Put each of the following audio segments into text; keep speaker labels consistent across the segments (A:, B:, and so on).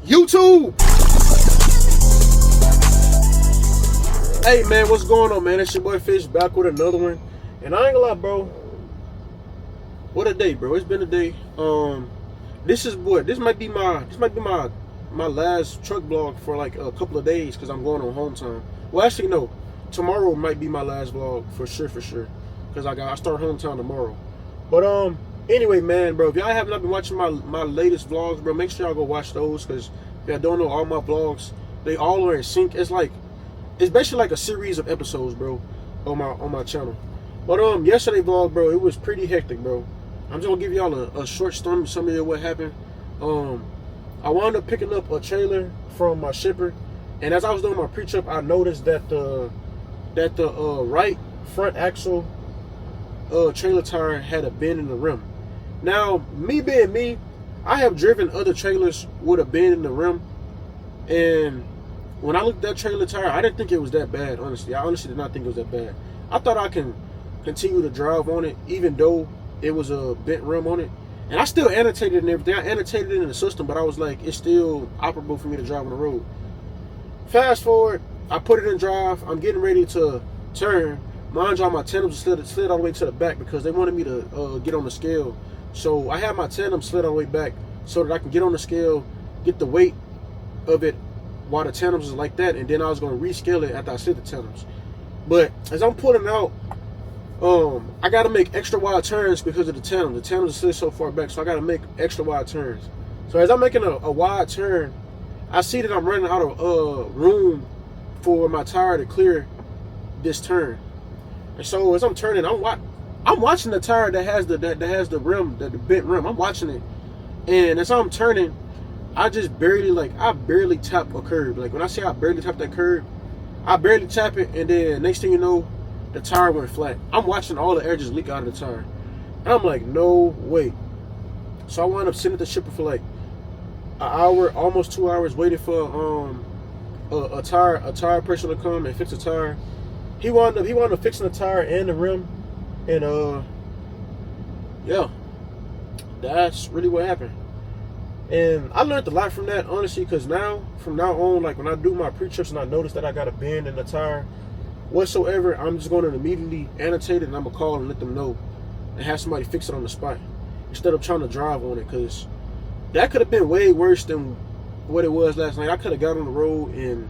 A: YouTube! Hey man, what's going on, man? It's your boy Fish back with another one. And I ain't gonna lie, bro. What a day, bro. It's been a day. This might be my last truck vlog for like a couple of days because I'm going on home time. Well, actually no. Tomorrow might be my last vlog for sure. Because I start hometown tomorrow. But anyway, man, bro, if y'all have not been watching my latest vlogs, bro, make sure y'all go watch those, because if y'all don't know, all my vlogs, they all are in sync. It's basically like a series of episodes, bro, on my channel. But yesterday vlog, bro, it was pretty hectic, bro. I'm just gonna give y'all a short summary of what happened. I wound up picking up a trailer from my shipper, and as I was doing my pre-trip, I noticed that the right front axle trailer tire had a bend in the rim. Now, me being me, I have driven other trailers with a bend in the rim, and when I looked at that trailer tire, I didn't think it was that bad, honestly. I honestly did not think it was that bad. I thought I can continue to drive on it, even though it was a bent rim on it. And I still annotated it and everything. I annotated it in the system, but I was like, it's still operable for me to drive on the road. Fast forward, I put it in drive. I'm getting ready to turn. Mind you, my tandems slid all the way to the back because they wanted me to get on the scale. So I had my tandem slid all the way back so that I can get on the scale, get the weight of it while the tandems is like that, and then I was going to rescale it after I slid the tandems. But as I'm pulling out, I got to make extra wide turns because of the tandem. The tandems slid so far back, so I got to make extra wide turns. So as I'm making a wide turn, I see that I'm running out of room for my tire to clear this turn. And so as I'm turning, I'm watching the tire that has the rim, the bent rim. I'm watching it, and as I'm turning, I barely tap a curb. Like when I say I barely tap that curb, I barely tap it, and then next thing you know, the tire went flat. I'm watching all the air just leak out of the tire, and I'm like, no way. So I wound up sitting at the shipper for like an hour, almost 2 hours, waiting for a tire person to come and fix the tire. He wound up fixing the tire and the rim, and yeah, that's really what happened. And I learned a lot from that, honestly, because from now on, like when I do my pre-trips and I notice that I got a bend in the tire whatsoever, I'm just going to immediately annotate it, and I'm gonna call and let them know and have somebody fix it on the spot instead of trying to drive on it, because that could have been way worse than what it was last night. I could have got on the road and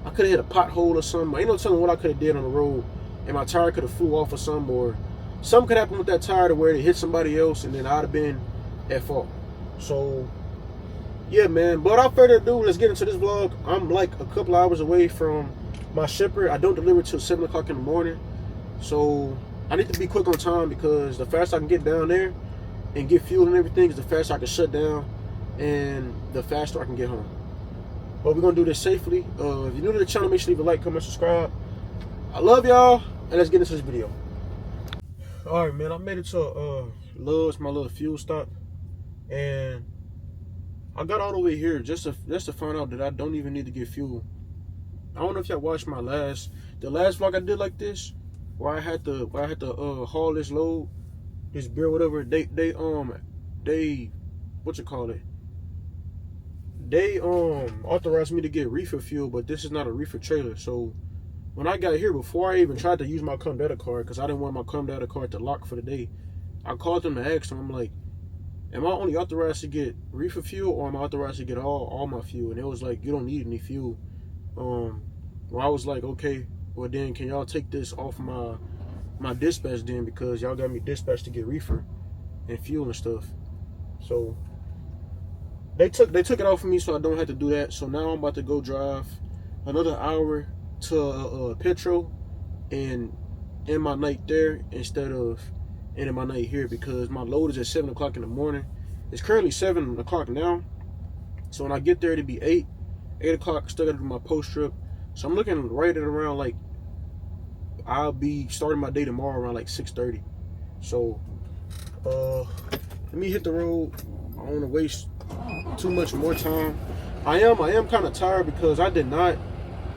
A: I could have hit a pothole or something. Ain't no telling what I could have did on the road, and my tire could have flew off or something, or something could happen with that tire to where it hit somebody else, and then I'd have been at fault. So yeah, man. But without further ado, let's get into this vlog. I'm like a couple hours away from my shipper. I don't deliver till 7 o'clock in the morning, so I need to be quick on time, because the faster I can get down there and get fuel and everything is the faster I can shut down and the faster I can get home. But we're gonna do this safely. If you're new to the channel, make sure you leave a like, comment, subscribe. I love y'all, and let's get into this video. All right, man. I made it to Love's, my little fuel stop, and I got all the way here just to find out that I don't even need to get fuel. I don't know if y'all watched the last vlog I did like this, where I had to haul this load, this beer, whatever. They what you call it? They authorized me to get reefer fuel, but this is not a reefer trailer. So when I got here, before I even tried to use my cum data card, because I didn't want my cum data card to lock for the day, I called them to ask them. I'm like, am I only authorized to get reefer fuel, or am I authorized to get all my fuel? And it was like, you don't need any fuel. Well, I was like, okay, well then can y'all take this off my dispatch then, because y'all got me dispatched to get reefer and fuel and stuff. So they took it off of me, so I don't have to do that. So now I'm about to go drive another hour to Petro and end my night there instead of ending my night here, because my load is at 7 o'clock in the morning. It's currently 7 o'clock now, so when I get there it'll be 8 o'clock. Still gotta do my post trip, so I'm looking right at around, like, I'll be starting my day tomorrow around like 6:30. So let me hit the road. I don't want to waste too much more time. I am kind of tired because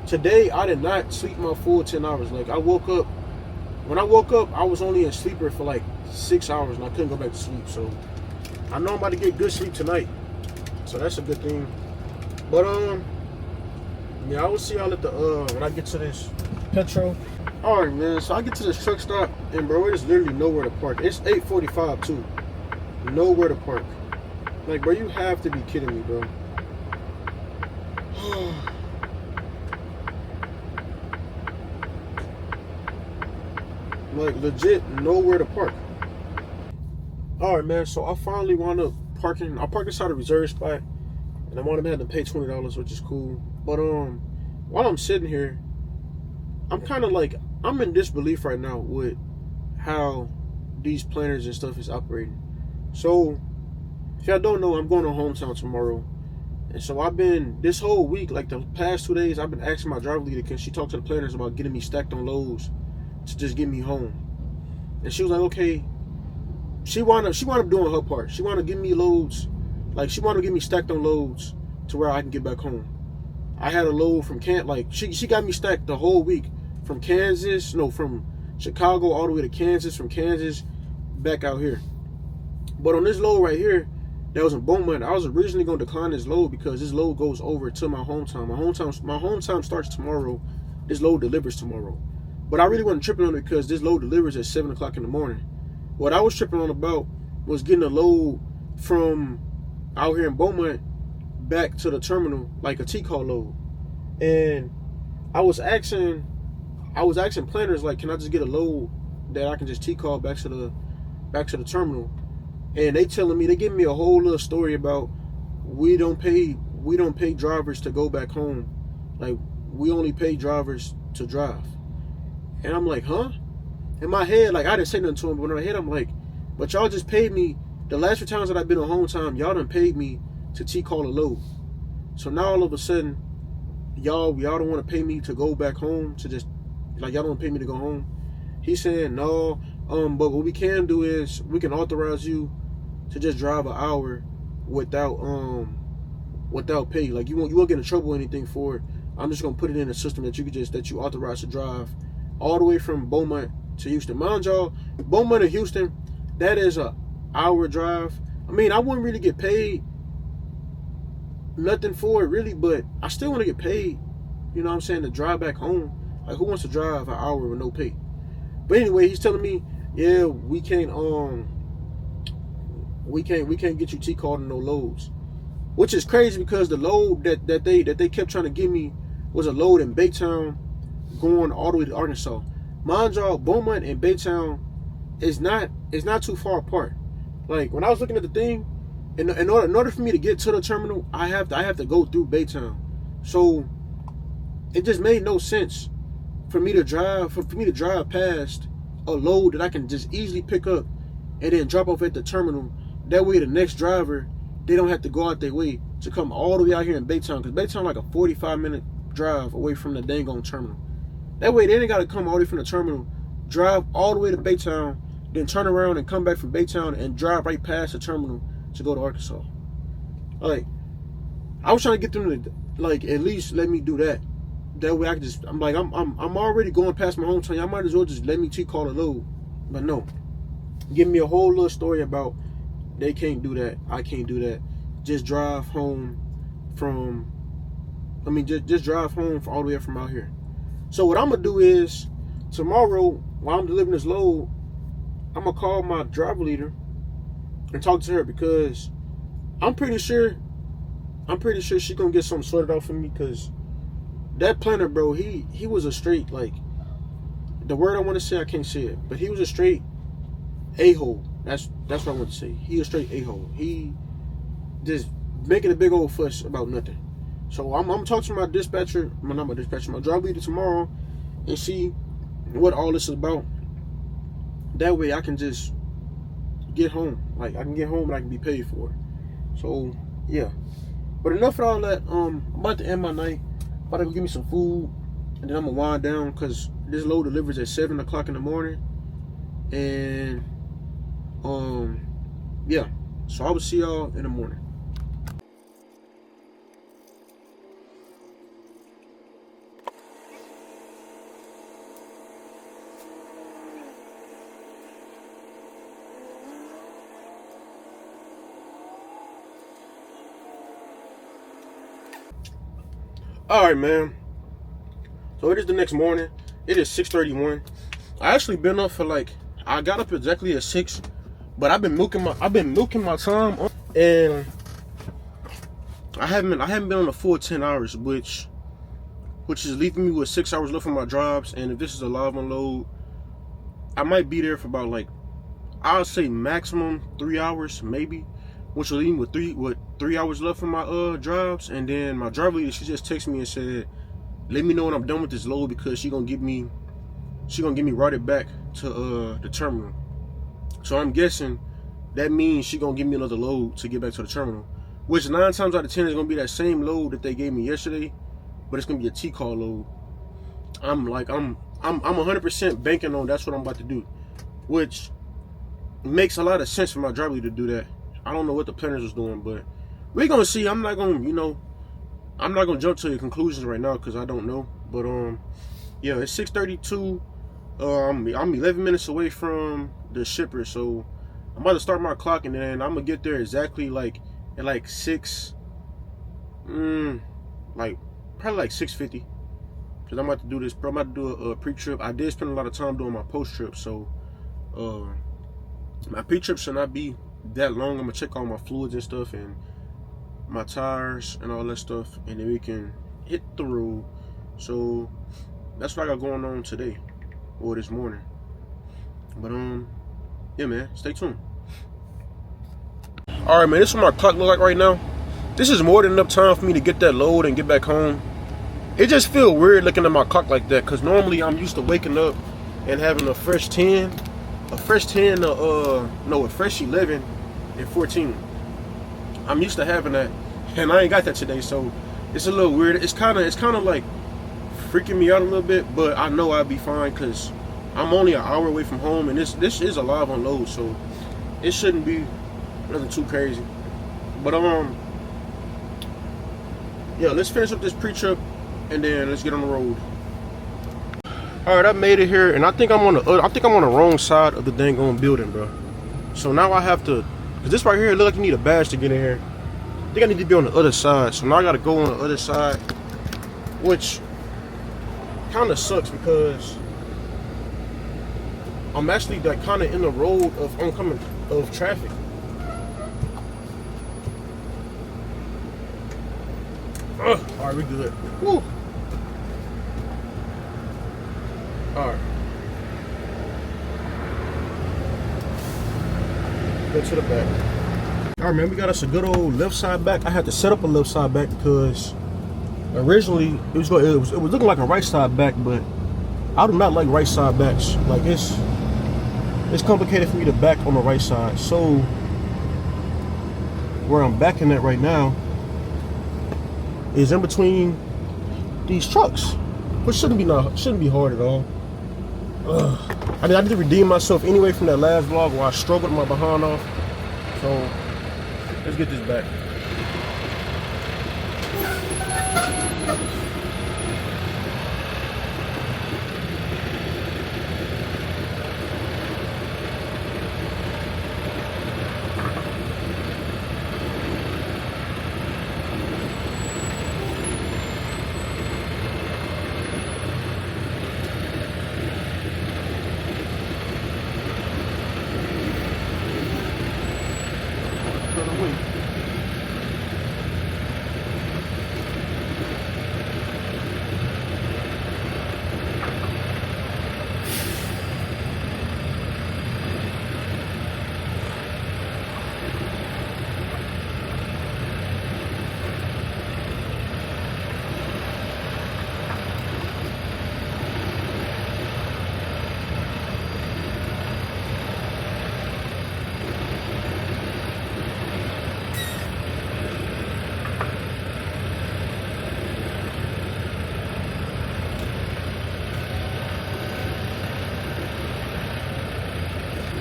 A: today I did not sleep my full 10 hours. Like, when I woke up, I was only in sleeper for like 6 hours, and I couldn't go back to sleep. So I know I'm about to get good sleep tonight, so that's a good thing. But yeah, I will see y'all at the when I get to this petrol. All right, man. So I get to this truck stop, and bro, there's literally nowhere to park. It's 8:45 too. Nowhere to park. Like, bro, you have to be kidding me, bro. Like, legit nowhere to park. All right, man. So I finally wound up parking. I parked inside a reserve spot, and I wound up having to pay $20, which is cool. But while I'm sitting here, I'm kind of like, I'm in disbelief right now with how these planners and stuff is operating. So if y'all don't know, I'm going to hometown tomorrow. And so I've been, this whole week, like the past 2 days, I've been asking my driver leader, can she talk to the planners about getting me stacked on loads to just get me home? And she was like, okay. She wound up doing her part. She wound up giving me loads. Like, she wound up getting me stacked on loads to where I can get back home. I had a load from she got me stacked the whole week from Chicago all the way to Kansas, from Kansas back out here. But on this load right here, that was in Beaumont, I was originally going to decline this load because this load goes over to my hometown. My hometown starts tomorrow. This load delivers tomorrow. But I really wasn't tripping on it because this load delivers at 7 o'clock in the morning. What I was tripping on about was getting a load from out here in Beaumont back to the terminal, like a T-call load. And I was asking planners, like, can I just get a load that I can just T-call back to the terminal? And they giving me a whole little story about we don't pay drivers to go back home. Like, we only pay drivers to drive. And I'm like, huh? In my head, like, I didn't say nothing to him, but in my head, I'm like, but y'all just paid me. The last few times that I've been on home time, y'all done paid me to T-call a load. So now all of a sudden, y'all don't want to pay me to go back home, to just, like, y'all don't want to pay me to go home. He's saying, no, but what we can do is we can authorize you to just drive an hour without pay. Like, you won't get in trouble or anything for it. I'm just gonna put it in a system that you authorize to drive all the way from Beaumont to Houston. Mind y'all, Beaumont to Houston, that is a hour drive. I mean, I wouldn't really get paid nothing for it really, but I still want to get paid, you know what I'm saying, to drive back home. Like, who wants to drive an hour with no pay? But anyway, he's telling me, yeah, we can't get you T-called on no loads. Which is crazy because the load that they kept trying to give me was a load in Baytown going all the way to Arkansas. Mind y'all, Beaumont and Baytown is not too far apart. Like, when I was looking at the thing, in order for me to get to the terminal, I have to go through Baytown. So it just made no sense for me to drive past a load that I can just easily pick up and then drop off at the terminal. That way the next driver, they don't have to go out their way to come all the way out here in Baytown, because Baytown like a 45-minute drive away from the dang on terminal. That way they ain't got to come all the way from the terminal, drive all the way to Baytown, then turn around and come back from Baytown and drive right past the terminal to go to Arkansas. Like, I was trying to get them to, like, at least let me do that. That way I can just, I'm already going past my hometown. Y'all might as well just let me T-call a load. But no. Give me a whole little story about they can't do that. I can't do that. Just drive home from, just drive home all the way from out here. So what I'm going to do is, tomorrow, while I'm delivering this load, I'm going to call my driver leader and talk to her, because I'm pretty sure she going to get something sorted out for me, because that planner, bro, he was a straight, like, the word I want to say, I can't say it, but he was a straight a-hole. That's what I want to say. He a straight a-hole. He just making a big old fuss about nothing. So I'm talking to my dispatcher, my driver leader tomorrow, and see what all this is about. That way I can just get home. Like, I can get home and I can be paid for it. So yeah. But enough of all that. I'm about to end my night. About to go give me some food, and then I'm gonna wind down, because this load delivers at 7 o'clock in the morning. And yeah. So I will see y'all in the morning. All right, man. So it is the next morning. It is 6:31. I actually been up for like, I got up exactly at 6, but I've been milking my time, and I haven't been on a full 10 hours, which is leaving me with 6 hours left on my jobs. And if this is a live unload, I might be there for about like, I'll say maximum 3 hours, maybe, which will leave me with 3 hours left on my drives. And then my driver leader, she just texted me and said, let me know when I'm done with this load, because she gonna get me routed back to the terminal. So I'm guessing that means she gonna give me another load to get back to the terminal, which 9 times out of 10 is gonna be that same load that they gave me yesterday, but it's gonna be a T-call load. I'm 100% banking on that's what I'm about to do, which makes a lot of sense for my driver to do that. I don't know what the planners was doing, but we're gonna see. I'm not gonna jump to the conclusions right now because I don't know. But yeah, it's 6:32. I'm 11 minutes away from the shipper, so I'm about to start my clock, and then I'm gonna get there exactly like at like 6, probably like 6:50, because I'm about to do this. I'm about to do a pre-trip. I did spend a lot of time doing my post-trip, so my pre-trip should not be that long. I'm gonna check all my fluids and stuff, and my tires and all that stuff, and then we can hit the road. So that's what I got going on today, or this morning. But yeah, man, stay tuned. All right, man, this is what my clock look like right now. This is more than enough time for me to get that load and get back home. It just feels weird looking at my clock like that, because normally I'm used to waking up and having a fresh 10, a fresh 11 and 14. I'm used to having that, and I ain't got that today, so it's a little weird. It's kind of like freaking me out a little bit, but I know I'll be fine because I'm only an hour away from home, and this is a live unload, so it shouldn't be nothing too crazy. But yeah, let's finish up this pre-trip, and then let's get on the road. All right, I made it here, and I think I'm on the wrong side of the dang on building, bro. So now I have to, because this right here, it looks like you need a badge to get in here. I think I need to be on the other side, so now I gotta go on the other side, which kind of sucks because I'm actually like kind of in the road of oncoming of traffic. All right, we good. Woo. All right. Go to the back. All right, man, we got us a good old left side back. I had to set up a left side back because originally it was looking like a right side back, but I do not like right side backs. Like it's complicated for me to back on the right side. So where I'm backing at right now is in between these trucks, which shouldn't be hard at all. I mean, I need to redeem myself anyway from that last vlog where I struggled my behind off. So let's get this back.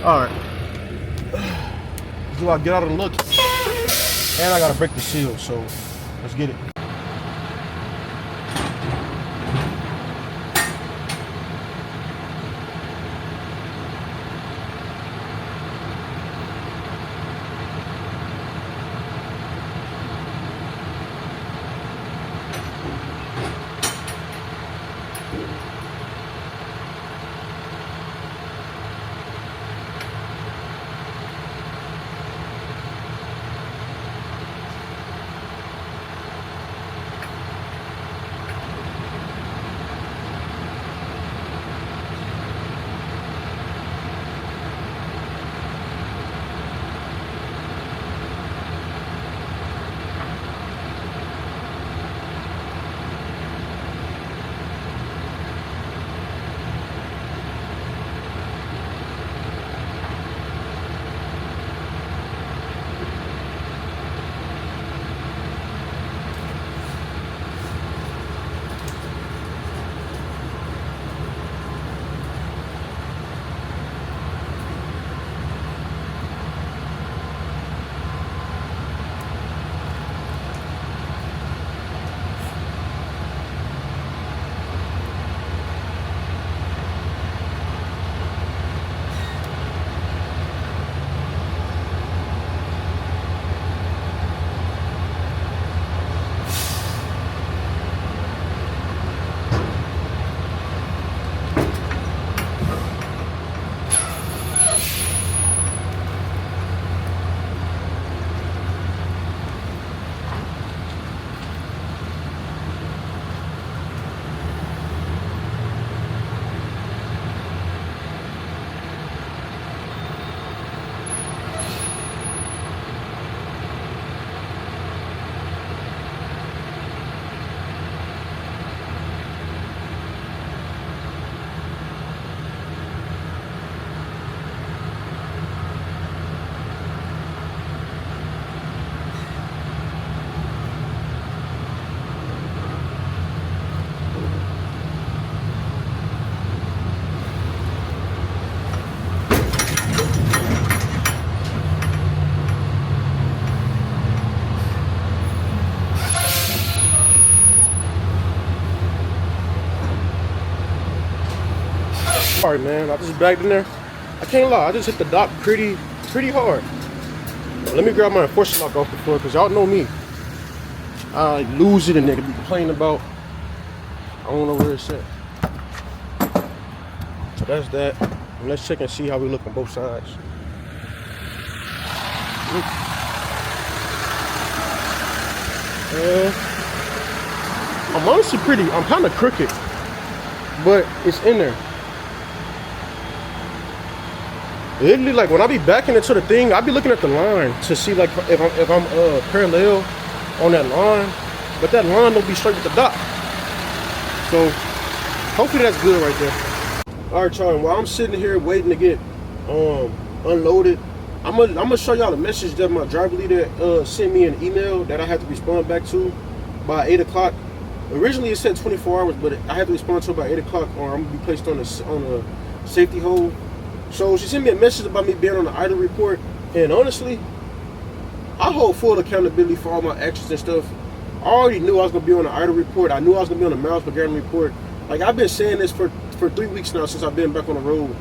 A: Alright. Do I get out of the look? And I gotta break the seal, so let's get it. Alright, man, I just backed in there. I can't lie, I just hit the dock pretty hard. Let me grab my enforcer lock off the floor, because y'all know me. I lose it and they can be complaining about. I don't know where it's at. So that's that. And let's check and see how we look on both sides. I'm honestly I'm kind of crooked, but it's in there. Literally, like when I be backing into the thing, I be looking at the line to see like if I'm parallel on that line, but that line don't be straight with the dock. So hopefully that's good right there. All right, y'all. While I'm sitting here waiting to get unloaded, I'm gonna show y'all the message that my driver leader sent me an email that I had to respond back to by 8 o'clock. Originally it said 24 hours, but I had to respond to it by 8 o'clock, or I'm gonna be placed on a safety hold. So she sent me a message about me being on the idle report, and honestly, I hold full accountability for all my actions and stuff. I already knew I was gonna be on the idle report. I knew I was gonna be on the miles per gallon report. Like I've been saying this for 3 weeks now since I've been back on the road.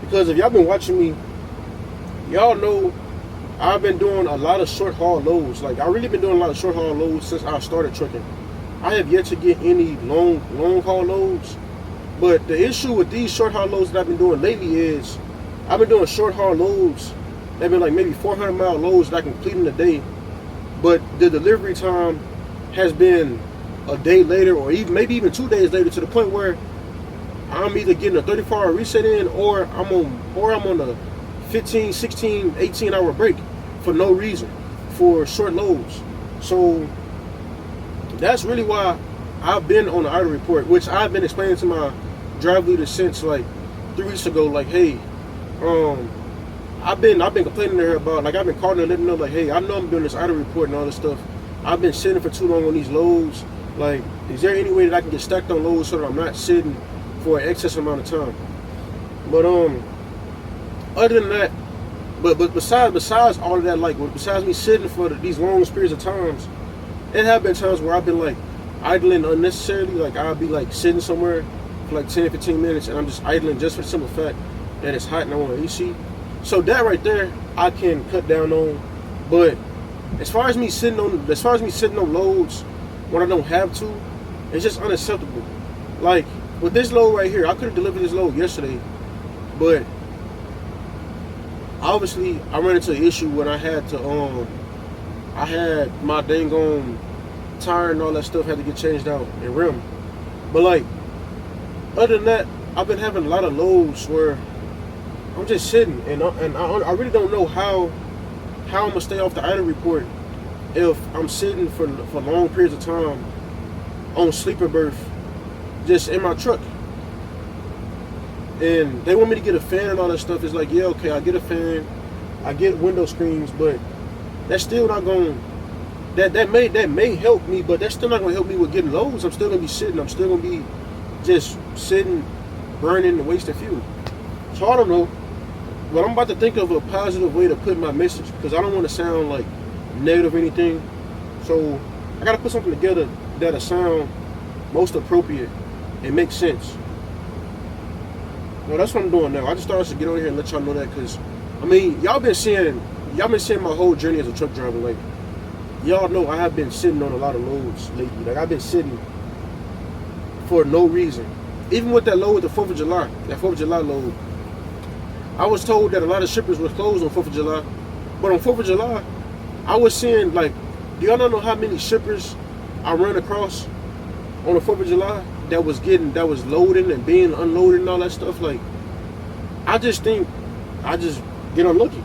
A: Because if y'all been watching me, y'all know I've been doing a lot of short haul loads. Like I really been doing a lot of short haul loads since I started trucking. I have yet to get any long haul loads. But the issue with these short haul loads that I've been doing lately is I've been doing short haul loads. They've been like maybe 400-mile loads that I complete in a day. But the delivery time has been a day later, or maybe even 2 days later, to the point where I'm either getting a 34-hour reset in, or I'm on a 15, 16, 18-hour break for no reason for short loads. So that's really why I've been on the idle report, which I've been explaining to my driver leader since like 3 weeks ago. Like, hey, I've been complaining to her about, like, I've been calling her, letting her know, like, hey, I know I'm doing this idle report and all this stuff. I've been sitting for too long on these loads. Like, is there any way that I can get stacked on loads so that I'm not sitting for an excess amount of time? But other than that, but besides all of that, like, besides me sitting for these long periods of times, it have been times where I've been like idling unnecessarily. Like I'll be like sitting somewhere for like 10-15 minutes and I'm just idling just for the simple fact that it's hot and I want AC. So that right there I can cut down on. But as far as me sitting on loads when I don't have to, it's just unacceptable. Like with this load right here, I could have delivered this load yesterday, but obviously I ran into an issue when I had my dang on tire and all that stuff had to get changed out and rim. But like other than that, I've been having a lot of loads where I'm just sitting and I really don't know how I'm gonna stay off the idle report if I'm sitting for long periods of time on sleeper berth just in my truck. And they want me to get a fan and all that stuff. It's like, yeah, okay, I get a fan, I get window screens, but that's still not going. That may help me, but that's still not going to help me with getting loads. I'm still going to be sitting. I'm still going to be just sitting, burning and wasting fuel. So I don't know, but I'm about to think of a positive way to put my message, because I don't want to sound like negative or anything. So I got to put something together that'll sound most appropriate and make sense. Well, that's what I'm doing now. I just started to get on here and let y'all know that, because I mean, y'all been seeing my whole journey as a truck driver. Like, y'all know I have been sitting on a lot of loads lately. Like, I've been sitting for no reason. Even with that load with the 4th of July, that 4th of July load, I was told that a lot of shippers were closed on 4th of July. But on 4th of July, I was seeing, like, do y'all not know how many shippers I ran across on the 4th of July that was loading and being unloaded and all that stuff? Like, I just think I just get unlucky.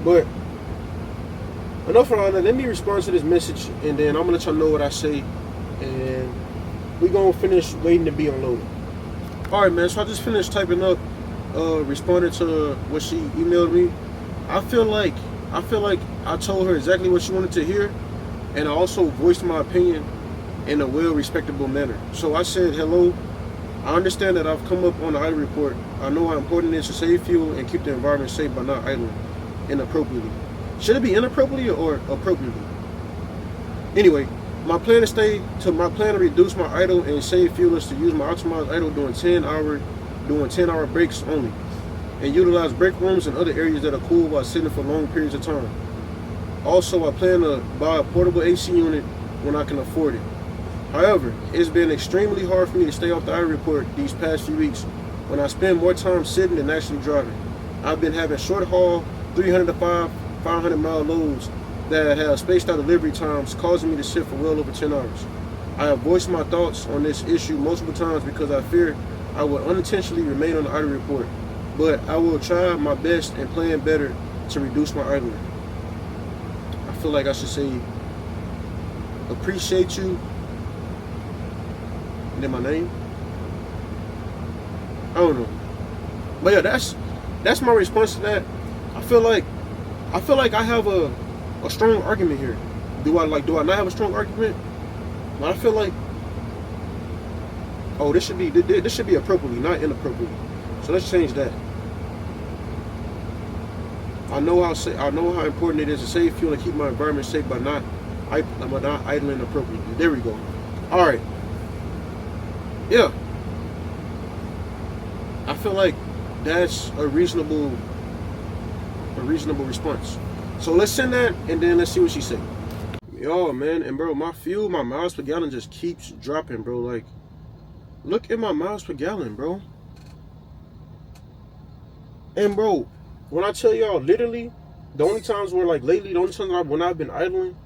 A: But enough of all that. Let me respond to this message, and then I'm gonna let y'all know what I say, and we gonna finish waiting to be unloaded. All right, man. So I just finished typing up, responding to what she emailed me. I feel like I told her exactly what she wanted to hear, and I also voiced my opinion in a well-respectable manner. So I said, hello, I understand that I've come up on the idle report. I know how important it is to save fuel and keep the environment safe by not idling inappropriately. Should it be inappropriately or appropriately? Anyway, my plan to reduce my idle and save fuel is to use my optimized idle during 10-hour doing 10-hour breaks only, and utilize break rooms and other areas that are cool while sitting for long periods of time. Also, I plan to buy a portable AC unit when I can afford it. However, it's been extremely hard for me to stay off the idle report these past few weeks when I spend more time sitting than actually driving. I've been having short haul 300 to 500 mile loads that have spaced out delivery times, causing me to sit for well over 10 hours. I have voiced my thoughts on this issue multiple times because I fear I will unintentionally remain on the idle report, but I will try my best and plan better to reduce my idling. I feel like I should say, appreciate you, and then my name. I don't know, but yeah, that's my response to that. I feel like I have a strong argument here. Do I not have a strong argument? But I feel like, oh, this should be appropriately, not inappropriately. So let's change that. I know how important it is to save fuel and keep my environment safe by not idling appropriately. There we go. All right. Yeah. I feel like that's a reasonable response. So let's send that, and then let's see what she said. Yo, man, and bro, my miles per gallon just keeps dropping, bro. Like, look at my miles per gallon, bro. And bro, when I tell y'all, literally, the only times where, like, lately, the only times when I've been idling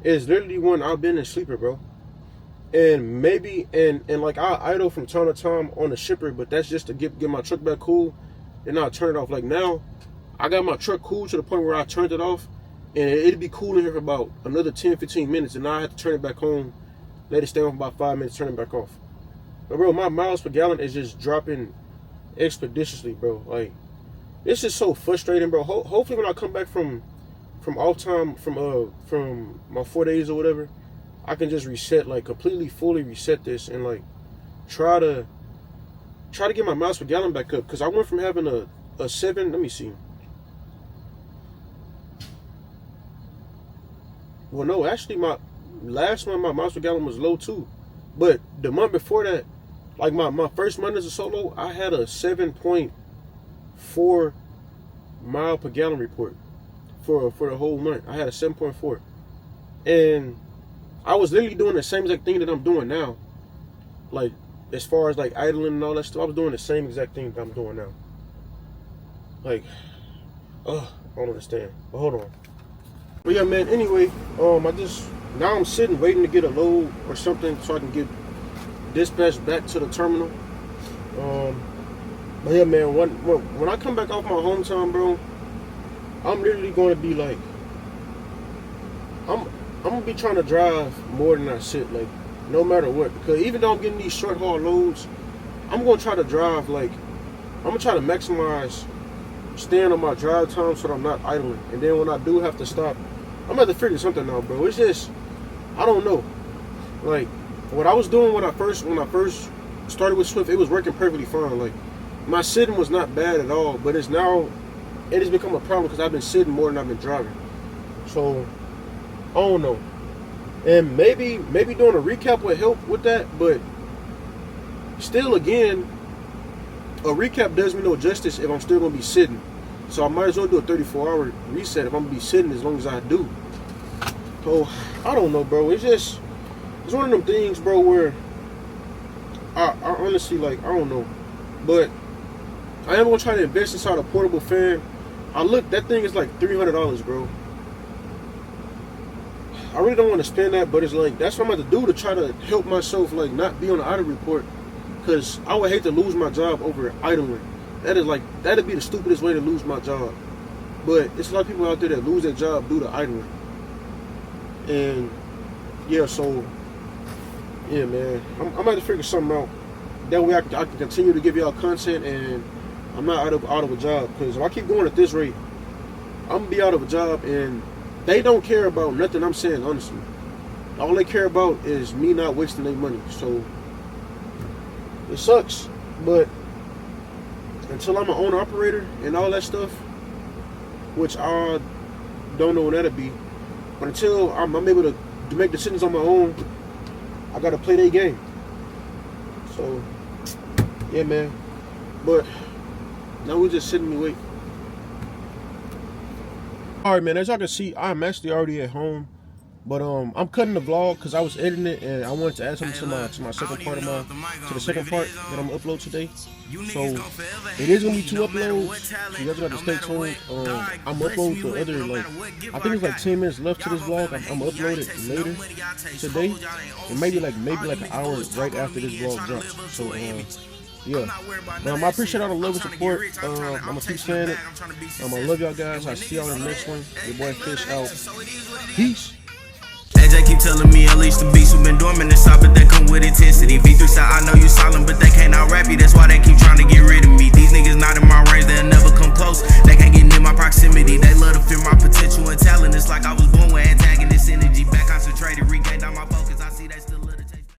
A: is literally when I've been in sleeper, bro. And maybe, and like, I idle from time to time on the shipper, but that's just to get my truck back cool, and I'll turn it off. Like, now, I got my truck cool to the point where I turned it off, and it'd be cool in here for about another 10-15 minutes, and now I have to turn it back on, let it stay on for about 5 minutes, turn it back off. But bro, my miles per gallon is just dropping expeditiously, bro. Like, this is so frustrating, bro. Hopefully when I come back from off time, from my 4 days or whatever, I can just reset, like, completely, fully reset this, and like try to get my miles per gallon back up. Because I went from having a 7, let me see. Well, no, actually, my last month, my miles per gallon was low too. But the month before that, like my first month as a solo, I had a 7.4 mile per gallon report for the whole month. I had a 7.4. And I was literally doing the same exact thing that I'm doing now. Like, as far as like idling and all that stuff, I was doing the same exact thing that I'm doing now. Like, I don't understand. But hold on. But yeah, man, anyway, now I'm sitting waiting to get a load or something so I can get dispatched back to the terminal. But yeah, man, when I come back off my hometown, bro, I'm literally going to be like, I'm going to be trying to drive more than I sit, like, no matter what. Because even though I'm getting these short haul loads, I'm going to try to drive, like, I'm going to try to maximize staying on my drive time so that I'm not idling. And then when I do have to stop, I'm going to have to figure something out, bro. It's just, I don't know. Like, what I was doing when I first started with Swift, it was working perfectly fine. Like, my sitting was not bad at all, but it has become a problem because I've been sitting more than I've been driving. So, I don't know. And maybe doing a recap would help with that, but still, again, a recap does me no justice if I'm still going to be sitting. So I might as well do a 34-hour reset if I'm going to be sitting as long as I do. So, I don't know, bro. It's one of them things, bro, where I honestly, like, I don't know. But I am going to try to invest inside a portable fan. That thing is like $300, bro. I really don't want to spend that, but it's like, that's what I'm about to do to try to help myself, like, not be on the idle report. Because I would hate to lose my job over idling. That'd be the stupidest way to lose my job. But it's a lot of people out there that lose their job due to idling. And yeah, so yeah, man, I'm about to figure something out. That way I can continue to give y'all content, and I'm not out of a job. Because if I keep going at this rate, I'm gonna be out of a job, and they don't care about nothing I'm saying, honestly. All they care about is me not wasting their money. So it sucks, but until I'm an owner operator and all that stuff, which I don't know when that'll be, but until I'm able to make decisions on my own, I gotta play their game. So yeah, man, But now we're just sitting and wait. All right, man. As y'all can see, I'm actually already at home. But I'm cutting the vlog because I was editing it and I wanted to add something to my second part to the second part that I'm gonna upload today. So it is gonna be 2 uploads. So you guys gotta stay tuned. I'm uploading the other, like, I think it's like 10 minutes left to this vlog. I'm gonna upload it later today, and maybe like an hour right after this vlog drops. So yeah, I appreciate all the love and support. I'm gonna keep saying it. I love y'all guys. I'll see y'all in the next one. Your boy Fish out. Peace.
B: AJ keep telling me unleash the beast who been dormant inside, but that come with intensity. V3 side, I know you